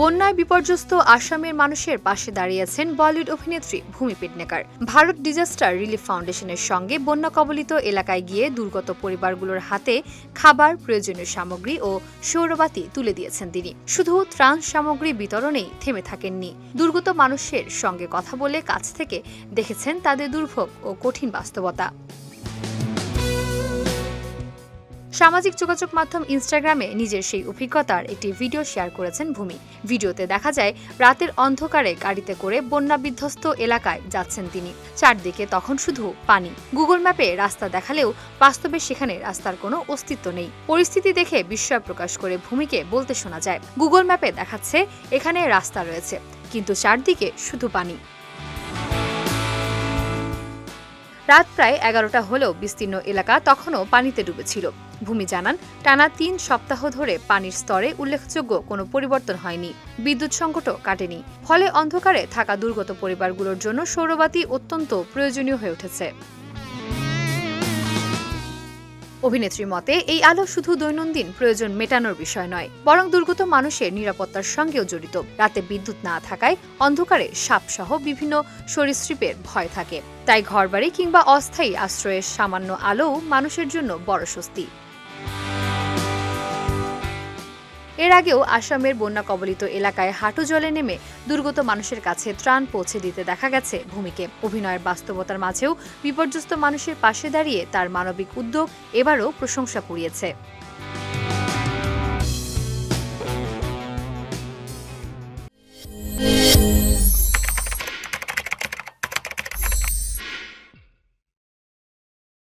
বন্যায় বিপর্যস্ত আসামের মানুষের পাশে দাঁড়িয়েছেন বলিউড অভিনেত্রী ভূমি পেডনেকার। ভারত ডিজাস্টার রিলিফ ফাউন্ডেশনের সঙ্গে বন্যা কবলিত এলাকায় গিয়ে দুর্গত পরিবারগুলোর হাতে খাবার, প্রয়োজনীয় সামগ্রী ও সৌরবাতি তুলে দিয়েছেন তিনি। শুধু ত্রাণ সামগ্রী বিতরণেই থেমে থাকেননি, দুর্গত মানুষের সঙ্গে কথা বলে কাছ থেকে দেখেছেন তাদের দুর্ভোগ ও কঠিন বাস্তবতা। সামাজিক যোগাযোগ মাধ্যম ইনস্টাগ্রামে নিজের সেই অভিজ্ঞতার একটি ভিডিও শেয়ার করেছেন ভূমি। ভিডিওতে দেখা যায় রাতের অন্ধকারে গাড়িতে করে বন্যা বিধ্বস্ত এলাকায় যাচ্ছেন তিনি। চারদিকে তখন শুধু পানি। গুগল ম্যাপে রাস্তা দেখালেও বাস্তবে সেখানে রাস্তার কোনো অস্তিত্ব নেই। পরিস্থিতি দেখে বিস্ময় প্রকাশ করে ভূমিকে বলতে শোনা যায়, গুগল ম্যাপে দেখাচ্ছে এখানে রাস্তা রয়েছে, কিন্তু চারদিকে শুধু পানি। রাত প্রায় 11টা হলেও বিস্তীর্ণ এলাকা তখনও পানিতে ডুবেছিল। ভূমি জানান, টানা 3 সপ্তাহ ধরে পানির স্তরে উল্লেখযোগ্য কোনো পরিবর্তন হয়নি, বিদ্যুৎ সংকটও কাটেনি। ফলে অন্ধকারে থাকা দুর্গত পরিবারগুলোর জন্য সৌরবাতি অত্যন্ত প্রয়োজনীয় হয়ে উঠেছে। অভিনেত্রীর মতে, এই আলো শুধু দৈনন্দিন প্রয়োজন মেটানোর বিষয় নয়, বরং দুর্গত মানুষের নিরাপত্তার সঙ্গেও জড়িত। রাতে বিদ্যুৎ না থাকায় অন্ধকারে সাপসহ বিভিন্ন সরীসৃপের ভয় থাকে। তাই ঘরবাড়ি কিংবা অস্থায়ী আশ্রয়ের সামান্য আলোও মানুষের জন্য বড় স্বস্তি। এর আগেও আসামের বন্যা কবলিত এলাকায় হাঁটু জলে নেমে দুর্গত মানুষের কাছে ত্রাণ পৌঁছে দিতে দেখা গেছে ভূমিকে। অভিনয়ের বাস্তবতার মাঝেও বিপর্যস্ত মানুষের পাশে দাঁড়িয়ে তার মানবিক উদ্যোগ এবারও প্রশংসা কুড়িয়েছে।